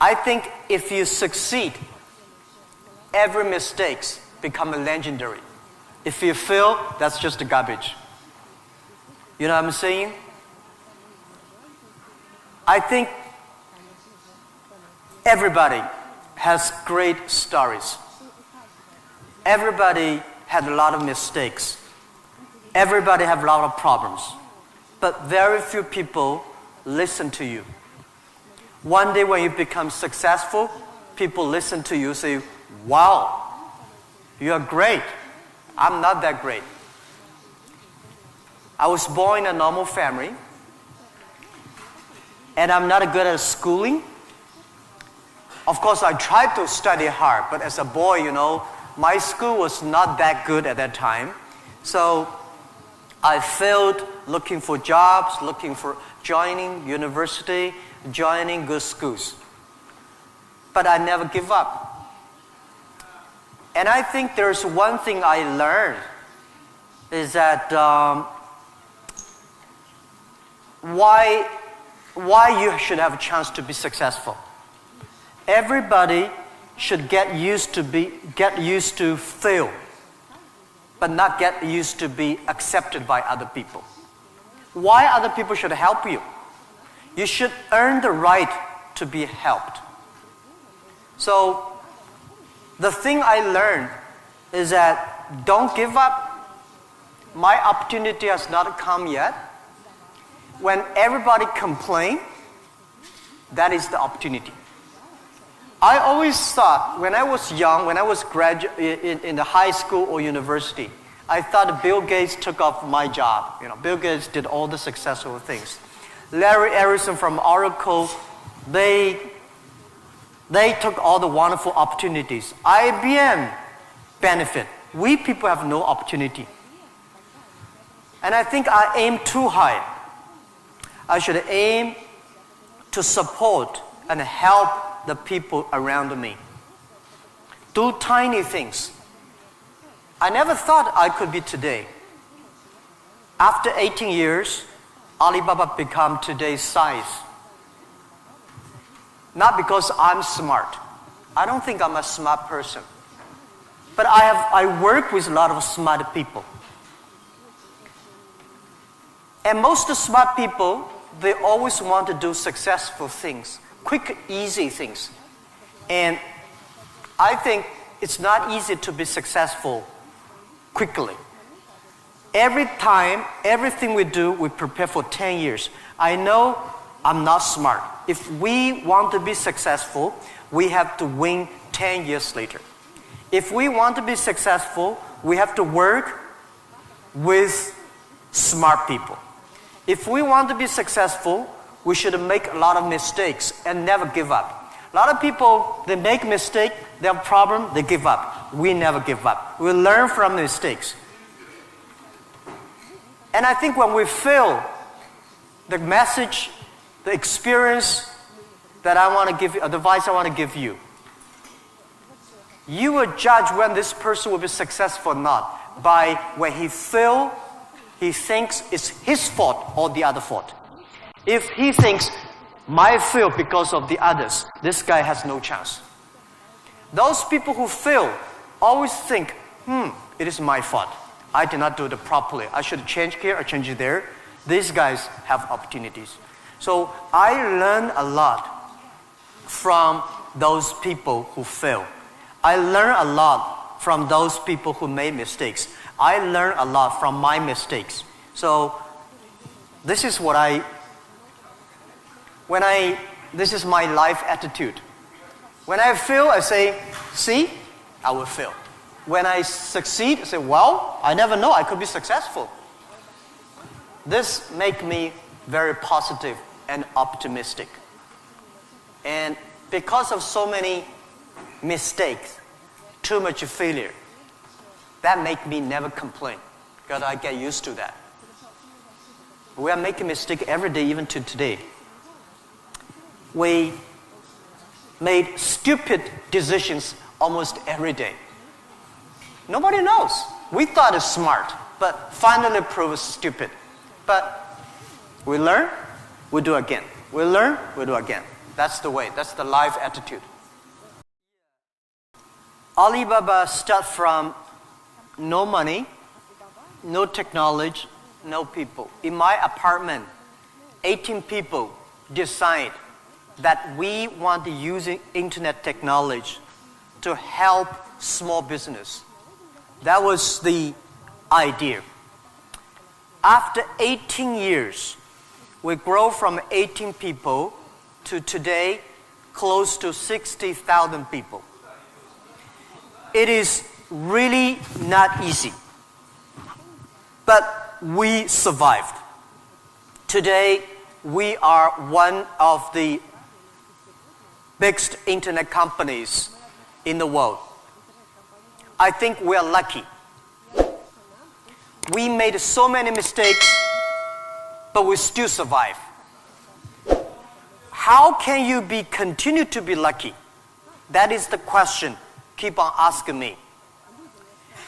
I think if you succeed, every mistake becomes legendary. If you fail, that's just garbage. You know what I'm saying? I think everybody has great stories. Everybody had a lot of mistakes. Everybody have a lot of problems. But very few people listen to you. One day when you become successful, people listen to you, say, wow, you are great. I'm not that great. I was born in a normal family, and I'm not good at schooling. Of course, I tried to study hard, but as a boy, you know, my school was not that good at that time. So I failed looking for jobs, looking for joining university, joining good schools. But I never give up. And I think there's one thing I learned is that why you should have a chance to be successful. Everybody should get used to fail, but not get used to be accepted by other people. Why other people should help you? You should earn the right to be helped. So the thing I learned is that don't give up. My opportunity has not come yet. When everybody complains, that is the opportunity. I always thought when I was young, when I was in the high school or university, I thought Bill Gates took off my job. You know, Bill Gates did all the successful things. Larry Ellison from Oracle, they took all the wonderful opportunities. IBM benefit. We people have no opportunity. And I think I aim too high. I should aim to support and help the people around me. Do tiny things. I never thought I could be today. After 18 years, Alibaba become today's size. Not because I'm smart. I don't think I'm a smart person. But I work with a lot of smart people. And most smart people, they always want to do successful things, quick, easy things. And I think it's not easy to be successful quickly. Every time, everything we do, we prepare for 10 years. I know I'm not smart. If we want to be successful, we have to win 10 years later. If we want to be successful, we have to work with smart people. If we want to be successful, we should make a lot of mistakes and never give up. A lot of people, they make mistakes, they have a problem, they give up. We never give up. We learn from mistakes. And I think when we fail, the message, the experience that I want to give you, advice I want to give you, you will judge when this person will be successful or not by when he fails, he thinks it's his fault or the other fault. If he thinks, my fail because of the others, this guy has no chance. Those people who fail always think, it is my fault. I did not do it properly. I should change here or change it there. These guys have opportunities. So I learned a lot from those people who fail. I learned a lot from those people who made mistakes. I learned a lot from my mistakes. So this is what this is my life attitude. When I fail, I say, see, I will fail. When I succeed, I say, well, I never know, I could be successful. This makes me very positive and optimistic. And because of so many mistakes, too much failure, that makes me never complain, because I get used to that. We are making mistakes every day, even to today. We made stupid decisions almost every day. Nobody knows. We thought it's smart, but finally proved stupid. But we learn, we do again. We learn, we do again. That's the way. That's the life attitude. Alibaba starts from no money, no technology, no people. In my apartment, 18 people decide that we want to use internet technology to help small business. That was the idea. After 18 years, we grow from 18 people to today close to 60,000 people. It is really not easy, but we survived. Today, we are one of the biggest internet companies in the world. I think we are lucky. We made so many mistakes, but we still survive. How can you continue to be lucky? That is the question. Keep on asking me.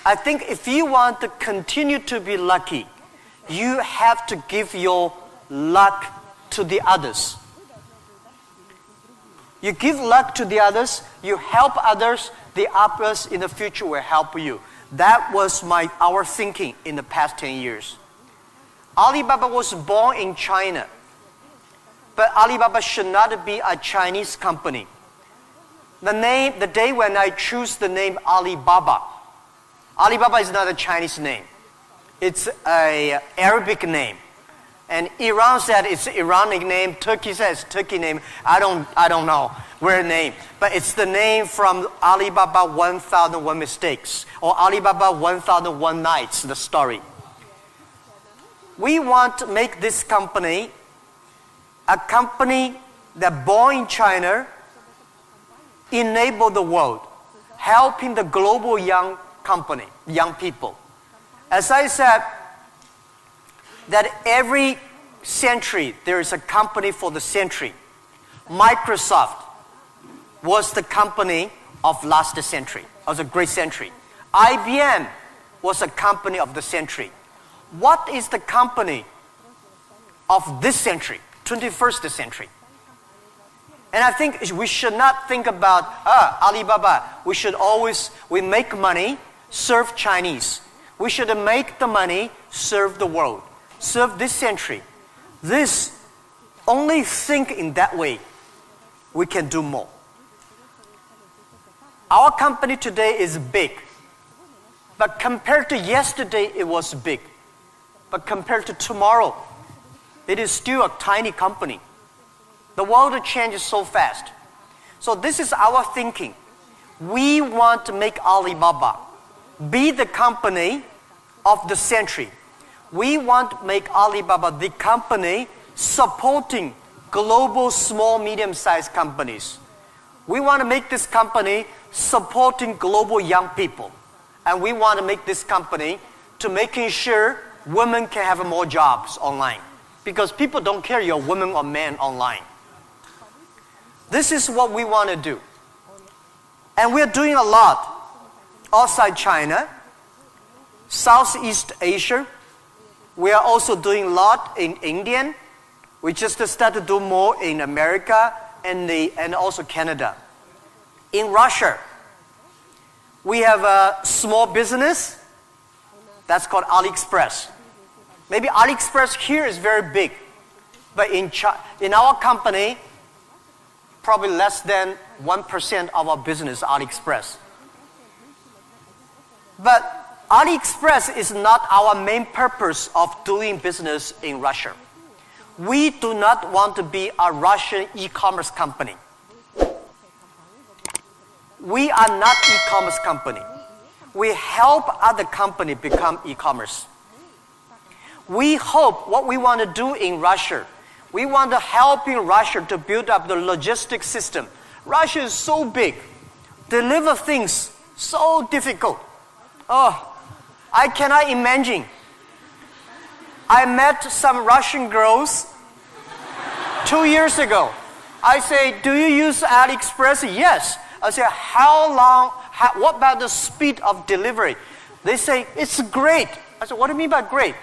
I think if you want to continue to be lucky, you have to give your luck to the others. You give luck to the others, you help others, the others in the future will help you. That was our thinking in the past 10 years. Alibaba was born in China, but Alibaba should not be a Chinese company. The day when I choose the name Alibaba, Alibaba is not a Chinese name. It's an Arabic name. And Iran said it's Iranic name. Turkey says Turkey name. I don't know where name. But it's the name from Alibaba 1001 Mistakes or Alibaba 1001 Nights, the story. We want to make this company a company that born in China, enable the world, helping the global young people. As I said, that every century there is a company for the century. Microsoft was the company of last century, of the great century. IBM was a company of the century. What is the company of this century, 21st century? And I think we should not think about Alibaba. We make money, serve Chinese. We should make the money, serve the world, serve this century. Only think in that way, we can do more. Our company today is big, but compared to yesterday, it was big. But compared to tomorrow, it is still a tiny company. The world changes so fast. So this is our thinking. We want to make Alibaba be the company of the century. We want to make Alibaba the company supporting global small, medium-sized companies. We want to make this company supporting global young people. And we want to make this company to making sure women can have more jobs online. Because people don't care you're a woman or man online. This is what we want to do. And we're doing a lot outside China, Southeast Asia. We are also doing a lot in India. We just started to do more in America and also Canada. In Russia, we have a small business that's called AliExpress. Maybe AliExpress here is very big, but in our company, probably less than 1% of our business is AliExpress. But AliExpress is not our main purpose of doing business in Russia. We do not want to be a Russian e-commerce company. We are not e-commerce company. We help other companies become e-commerce. We hope what we want to do in Russia, we want to help in Russia to build up the logistics system. Russia is so big. Deliver things so difficult. Oh, I cannot imagine. I met some Russian girls 2 years ago. I say, do you use AliExpress? Yes. I say, what about the speed of delivery? They say, it's great. I said, what do you mean by great?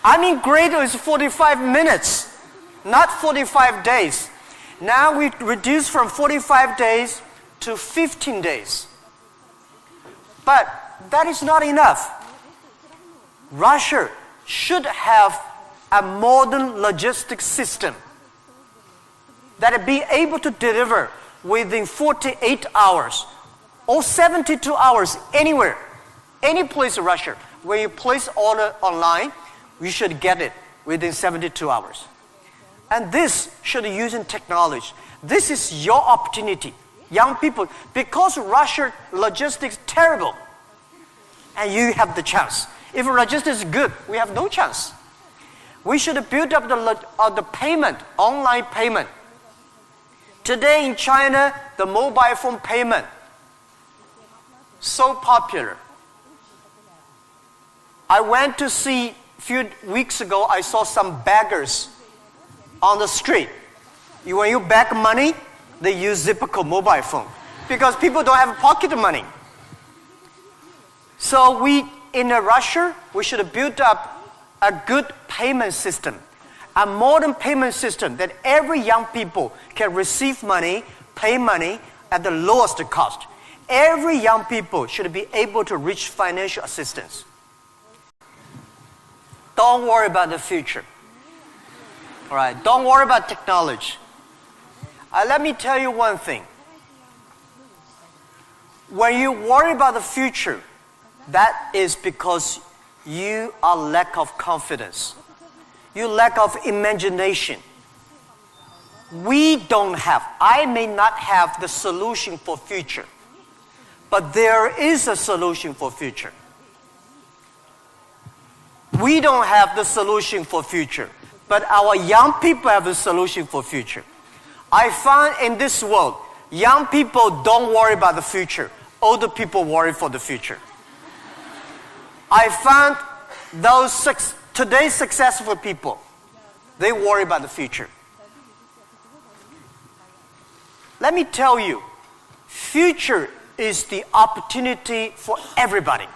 I mean, greater is 45 minutes, not 45 days. Now we reduce from 45 days to 15 days. But that is not enough. Russia should have a modern logistics system that will be able to deliver within 48 hours or 72 hours anywhere, any place in Russia. When you place order online, you should get it within 72 hours. And this should be using technology. This is your opportunity, young people, because Russia logistics is terrible, and you have the chance. If logistics is good, we have no chance. We should build up the payment, online payment. Today in China, the mobile phone payment, so popular. I went to see, a few weeks ago, I saw some beggars on the street. When you beg money, they use Zipco mobile phone because people don't have pocket money. So in Russia, we should build up a good payment system, a modern payment system that every young people can receive money, pay money at the lowest cost. Every young people should be able to reach financial assistance. Don't worry about the future. All right, don't worry about technology. Let me tell you one thing. When you worry about the future, that is because you are lack of confidence. You lack of imagination. I may not have the solution for future, but there is a solution for future. We don't have the solution for future, but our young people have the solution for future. I find in this world, young people don't worry about the future. Older people worry for the future. I found today's successful people, they worry about the future. Let me tell you, future is the opportunity for everybody,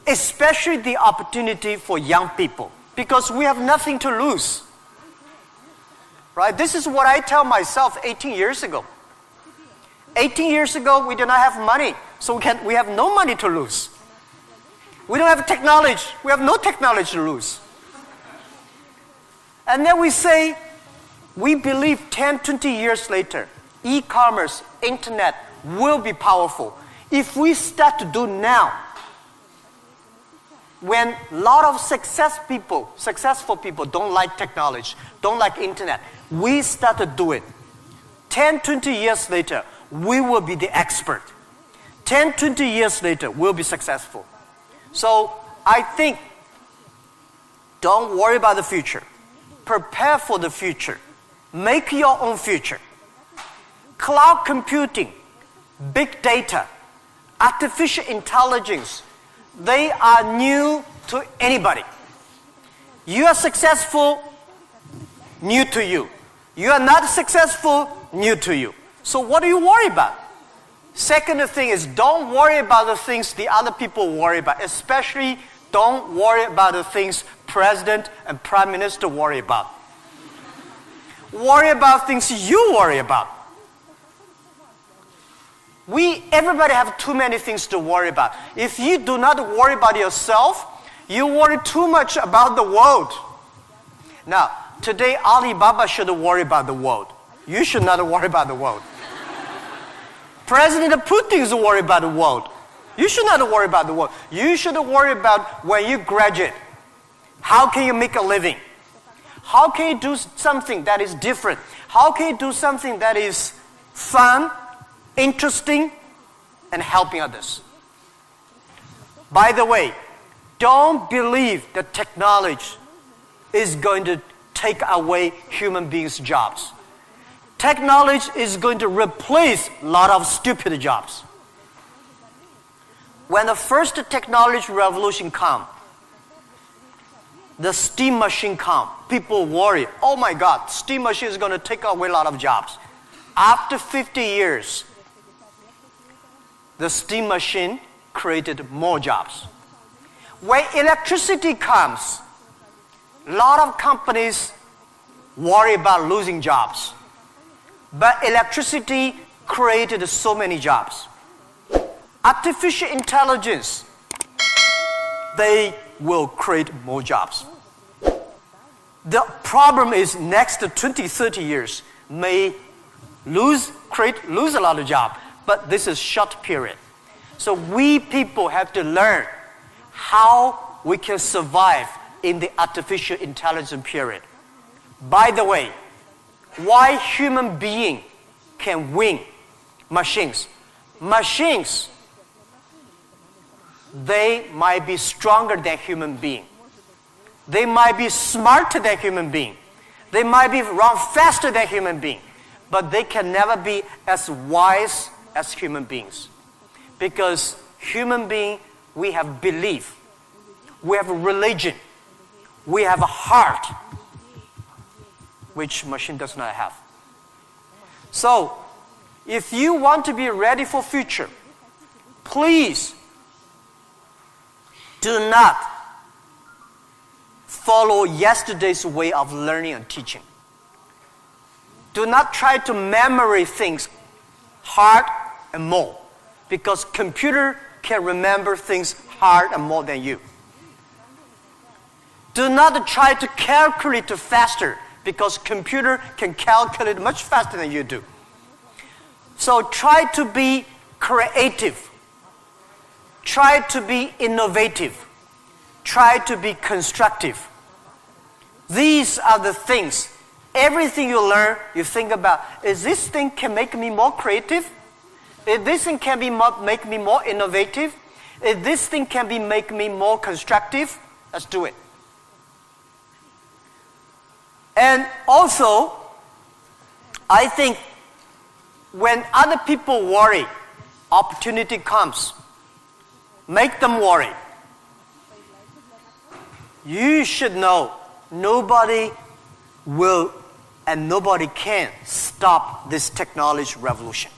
especially the opportunity for young people, because we have nothing to lose. Right? This is what I tell myself 18 years ago. 18 years ago, we did not have money, so we have no money to lose. We don't have technology. We have no technology to lose. And then we say, we believe 10, 20 years later, e-commerce, internet will be powerful. If we start to do now, when a lot of successful people don't like technology, don't like internet, we start to do it. 10, 20 years later, we will be the expert. 10, 20 years later, we'll be successful. So I think, don't worry about the future. Prepare for the future. Make your own future. Cloud computing, big data, artificial intelligence, they are new to anybody. You are successful, new to you. You are not successful, new to you. So what do you worry about? Second thing is, don't worry about the things the other people worry about. Especially, don't worry about the things President and Prime Minister worry about. Worry about things you worry about. Everybody have too many things to worry about. If you do not worry about yourself, you worry too much about the world. Now, today Alibaba should worry about the world. You should not worry about the world. President Putin is worried about the world. You should not worry about the world. You should worry about when you graduate. How can you make a living? How can you do something that is different? How can you do something that is fun, interesting, and helping others? By the way, don't believe that technology is going to take away human beings' jobs. Technology is going to replace a lot of stupid jobs. When the first technology revolution came, the steam machine came, people worry, oh my God, steam machine is going to take away a lot of jobs. After 50 years, the steam machine created more jobs. When electricity comes, A lot of companies worry about losing jobs. But electricity created so many jobs. Artificial intelligence, they will create more jobs. The problem is next 20, 30 years may lose a lot of jobs, but this is short period. So we people have to learn how we can survive in the artificial intelligence period. By the way, why human being can win machines? Machines, they might be stronger than human being. They might be smarter than human being. They might be run faster than human being. But they can never be as wise as human beings. Because human being, we have belief. We have a religion. We have a heart, which machine does not have. So, if you want to be ready for future, please do not follow yesterday's way of learning and teaching. Do not try to memory things hard and more, because computer can remember things hard and more than you. Do not try to calculate faster, because computer can calculate much faster than you do. So try to be creative. Try to be innovative. Try to be constructive. These are the things. Everything you learn, you think about, is this thing can make me more creative? If this thing can make me more innovative? If this thing can make me more constructive? Let's do it. And also, I think when other people worry, opportunity comes. Make them worry. You should know nobody will and nobody can stop this technology revolution.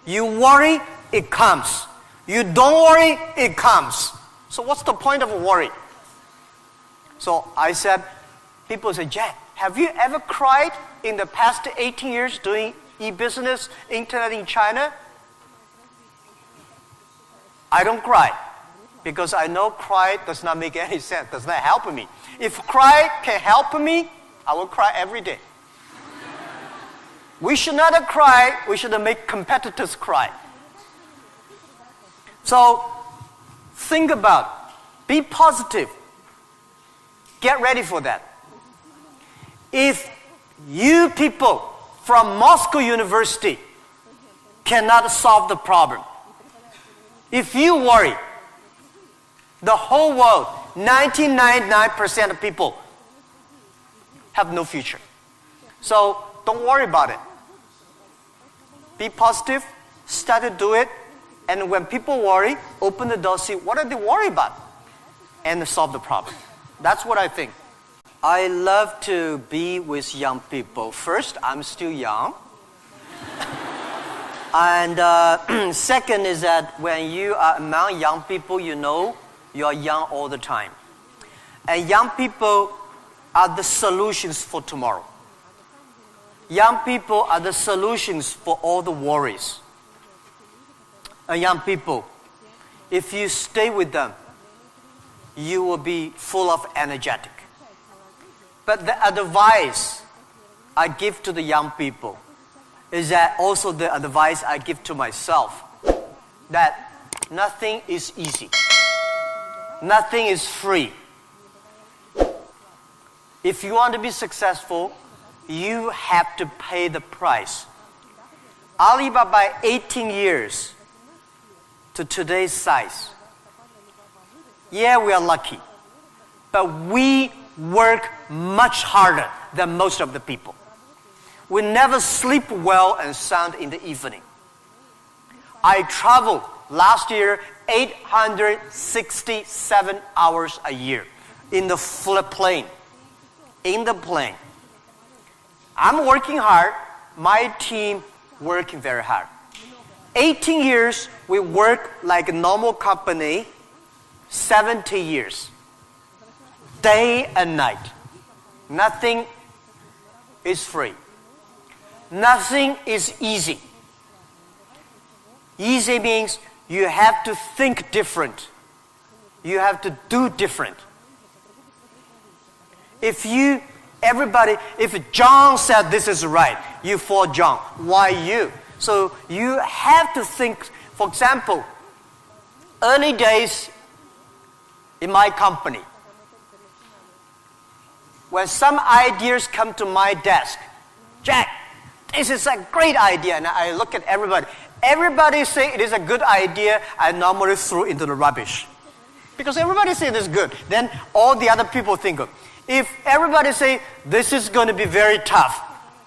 You worry, it comes. You don't worry, it comes. So what's the point of worry? So I said, people say, Jack, have you ever cried in the past 18 years doing e-business, internet in China? I don't cry, because I know cry does not make any sense, does not help me. If cry can help me, I will cry every day. We should not cry, we should make competitors cry. So, think about, be positive. Get ready for that. If you people from Moscow University cannot solve the problem, if you worry, the whole world, 99.9% of people have no future. So don't worry about it. Be positive, start to do it, and when people worry, open the door, see what are they worried about, and solve the problem. That's what I think. I love to be with young people. First, I'm still young. And second is that when you are among young people, you know you are young all the time. And young people are the solutions for tomorrow. Young people are the solutions for all the worries. And young people, if you stay with them, you will be full of energetic. But the advice I give to the young people is that also the advice I give to myself, that nothing is easy. Nothing is free. If you want to be successful, you have to pay the price. Alibaba, 18 years to today's size. Yeah, we are lucky, but we work much harder than most of the people. We never sleep well and sound in the evening. I traveled last year 867 hours a year in the plane. In the plane. I'm working hard. My team working very hard. 18 years, we work like a normal company. 70 years. Day and night. Nothing is free. Nothing is easy. Easy means you have to think different. You have to do different. If John said this is right, you follow John. Why you? So you have to think. For example, early days in my company, when some ideas come to my desk, Jack, this is a great idea, and I look at everybody. Everybody say it is a good idea, I normally throw into the rubbish. Because everybody say it is good. Then all the other people think of. If everybody say this is going to be very tough,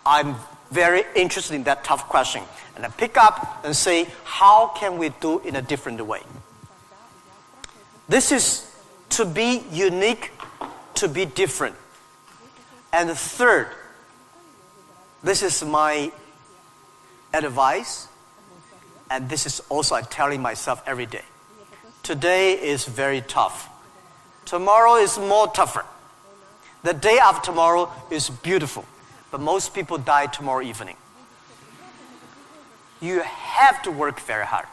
I'm very interested in that tough question. And I pick up and say, how can we do it in a different way? This is to be unique, to be different. And the third, this is my advice, and this is also I'm telling myself every day. Today is very tough. Tomorrow is more tougher. The day after tomorrow is beautiful, but most people die tomorrow evening. You have to work very hard.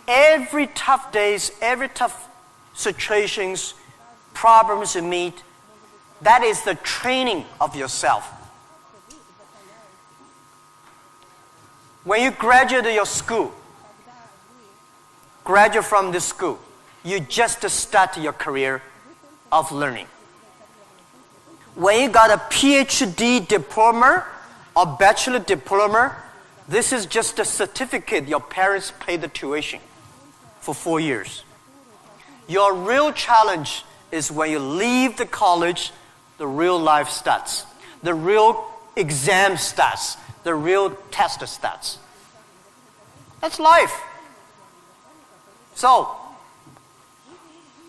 Every tough days, every tough situations, problems you meet, that is the training of yourself. When you graduate your school, graduate from this school, you just start your career of learning. When you got a PhD diploma or bachelor diploma, this is just a certificate your parents paid the tuition for 4 years. Your real challenge is when you leave the college, the real life starts. The real exam starts. The real test starts. That's life. So,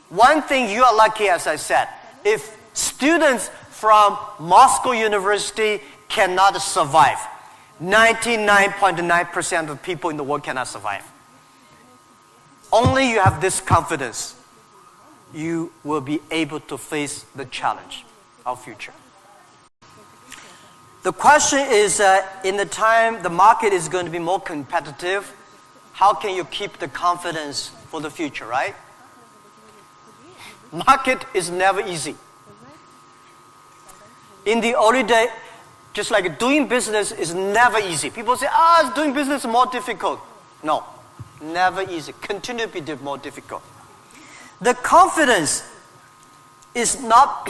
one thing you are lucky, as I said, if students from Moscow University cannot survive, 99.9% of people in the world cannot survive. Only you have this confidence, you will be able to face the challenge of future. The question is, in the time the market is going to be more competitive, how can you keep the confidence for the future, right? Market is never easy. In the early day, just like doing business is never easy. People say, doing business is more difficult. No, never easy. Continue to be more difficult. The confidence is not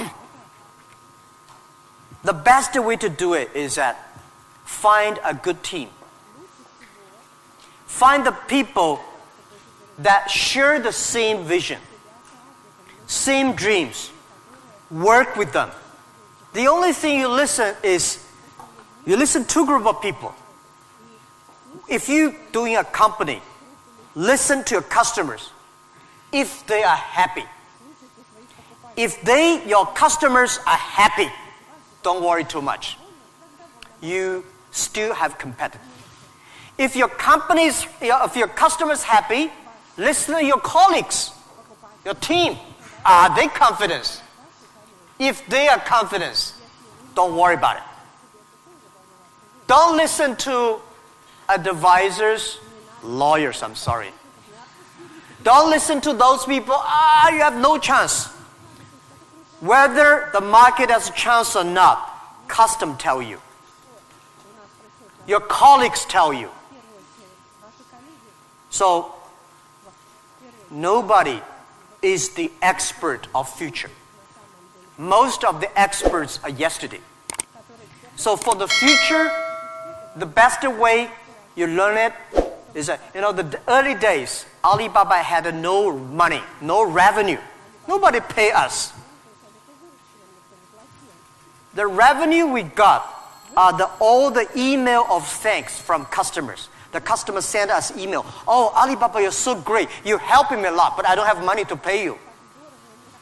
the best way to do it is that find a good team. Find the people that share the same vision, same dreams. Work with them. The only thing you listen to a group of people. If you're doing a company, listen to your customers. If they are happy. If your customers are happy, don't worry too much. You still have competitors. If your customers happy, listen to your colleagues, your team. Are they confident? If they are confident, don't worry about it. Don't listen to advisors, lawyers, I'm sorry. Don't listen to those people, you have no chance. Whether the market has a chance or not, custom tell you. Your colleagues tell you. So, nobody is the expert of future. Most of the experts are yesterday. So for the future, the best way you learn it is that, the early days, Alibaba had no money, no revenue. Nobody pay us. The revenue we got are all the email of thanks from customers. The customers send us email. Oh, Alibaba, you're so great. You're helping me a lot, but I don't have money to pay you.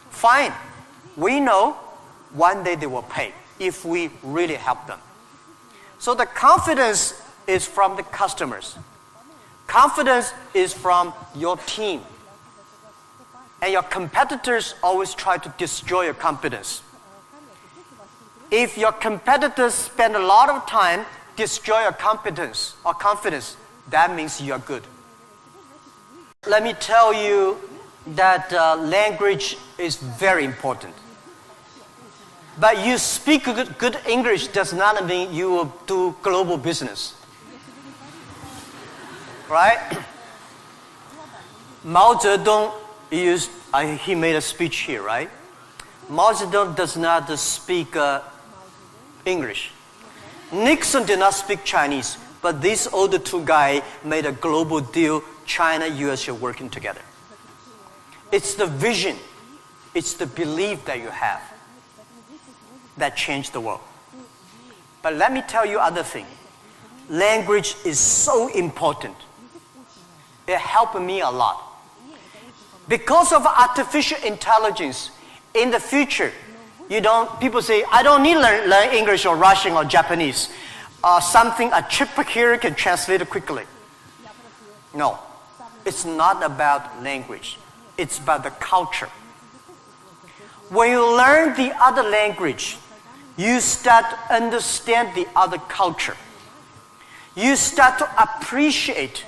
Fine. We know one day they will pay if we really help them. So the confidence is from the customers. Confidence is from your team. And your competitors always try to destroy your confidence. If your competitors spend a lot of time destroy your competence or confidence, that means you're good. Let me tell you that language is very important. But you speak good English does not mean you will do global business. Right? Mao Zedong he made a speech here, right? Mao Zedong does not speak English. Nixon did not speak Chinese, but these other two guys made a global deal. China, US are working together. It's the vision, it's the belief that you have that changed the world. But let me tell you other thing. Language is so important. It helped me a lot. Because of artificial intelligence, in the future, people say, I don't need to learn English or Russian or Japanese. A chip here can translate it quickly. No, it's not about language. It's about the culture. When you learn the other language, you start to understand the other culture. You start to appreciate,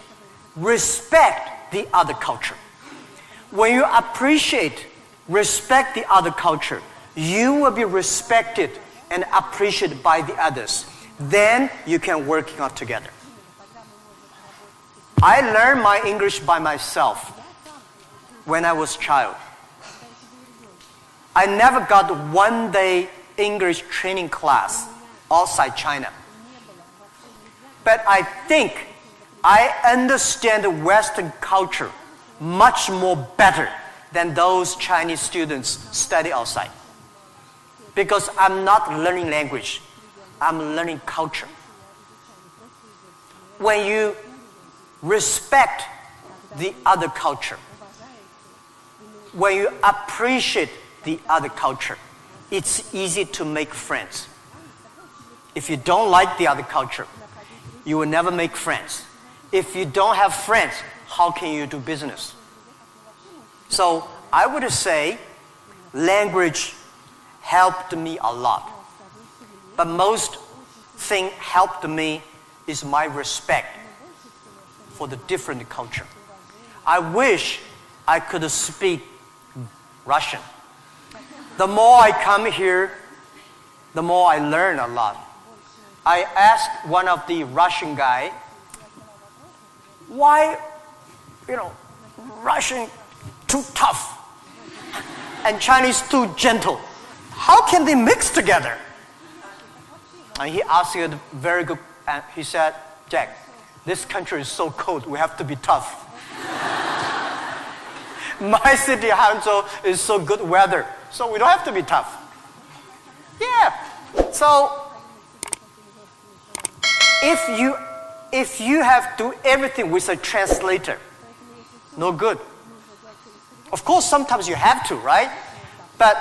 respect the other culture. When you appreciate, respect the other culture, you will be respected and appreciated by the others. Then you can work out together. I learned my English by myself when I was a child. I never got one day English training class outside China. But I think I understand the Western culture much more better than those Chinese students study outside. Because I'm not learning language, I'm learning culture. When you respect the other culture, when you appreciate the other culture, it's easy to make friends. If you don't like the other culture, you will never make friends. If you don't have friends, how can you do business? So I would say language helped me a lot. But most thing helped me is my respect for the different culture. I wish I could speak Russian. The more I come here, the more I learn a lot. I asked one of the Russian guy, why, Russian too tough and Chinese too gentle? How can they mix together? And he asked a very good, and he said, Jack, this country is so cold, we have to be tough. My city, Hangzhou, is so good weather, so we don't have to be tough. Yeah. So if you have to do everything with a translator, no good. Of course, sometimes you have to, right? But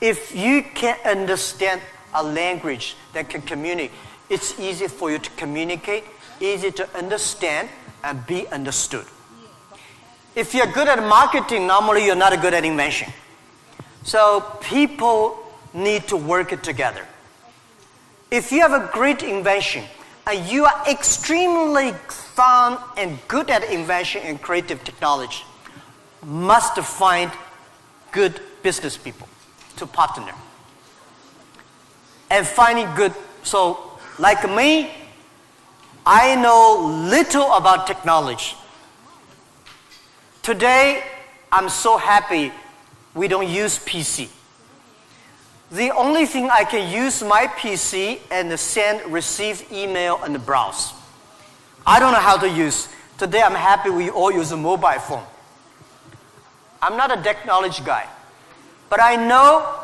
if you can understand a language that can communicate, it's easy for you to communicate, easy to understand, and be understood. If you're good at marketing, normally you're not good at invention. So people need to work it together. If you have a great invention, and you are extremely fun and good at invention and creative technology, must find good business people to partner. And finding good, so like me, I know little about technology. Today, I'm so happy we don't use PC. The only thing I can use my PC and receive email and browse. I don't know how to use. Today I'm happy we all use a mobile phone. I'm not a technology guy. But I know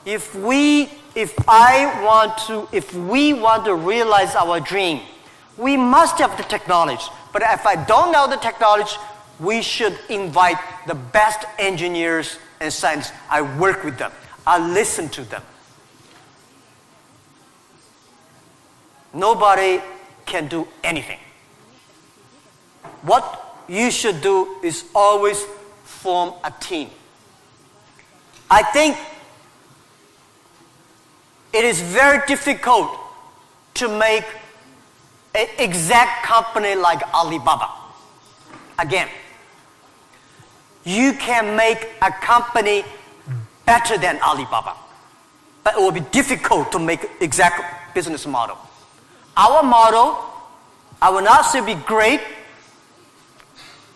if we want to realize our dream, we must have the technology. But if I don't know the technology, we should invite the best engineers and scientists. I work with them. I listen to them. Nobody can do anything. What you should do is always form a team. I think It is very difficult to make an exact company like Alibaba. Again, you can make a company better than Alibaba, but it will be difficult to make exact business model. Our model, I will not say be great,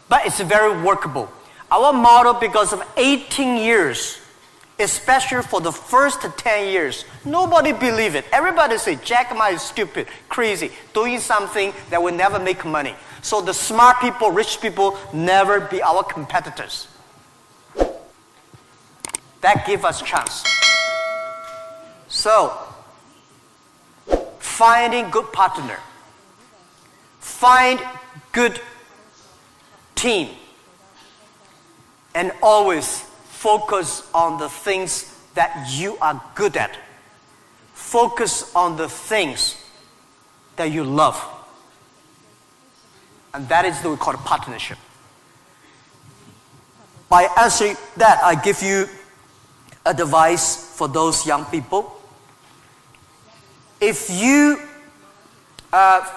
but it's very workable. Our model, because of 18 years, especially for the first 10 years, nobody believed it. Everybody say, Jack Ma is stupid, crazy, doing something that will never make money. So the smart people, rich people, never be our competitors. That gives us chance. So, finding good partner, find good team, and always focus on the things that you are good at. Focus on the things that you love. And that is what we call a partnership. By answering that, I give you advice for those young people. If you are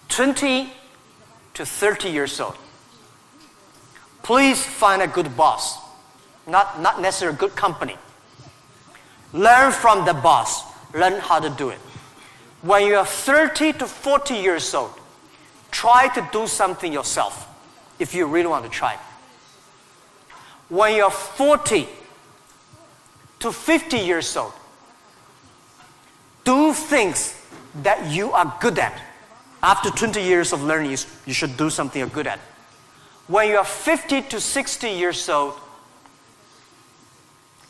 20 to 30 years old, please find a good boss. Not necessarily a good company. Learn from the boss. Learn how to do it. When you are 30 to 40 years old, try to do something yourself if you really want to try. When you are 40 to 50 years old, do things that you are good at. After 20 years of learning, you should do something you're good at. When you are 50 to 60 years old,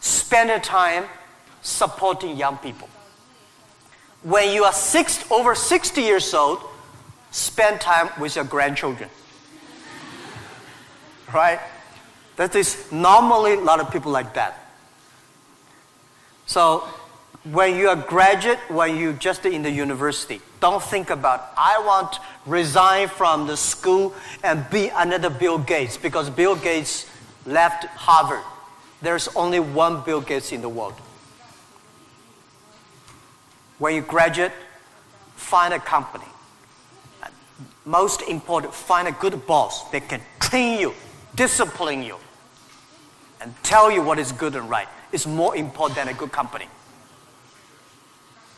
spend your time supporting young people. When you are over 60 years old, spend time with your grandchildren. Right? That is normally a lot of people like that. So when you are graduate, when you just in the university, don't think about, I want to resign from the school and be another Bill Gates, because Bill Gates left Harvard. There's only one Bill Gates in the world. When you graduate, find a company. Most important, find a good boss that can train you, discipline you, and tell you what is good and right. It's more important than a good company.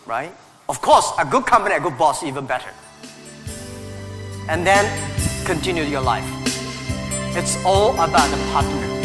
Right? Of course, a good company, a good boss, even better. And then continue your life. It's all about the partner.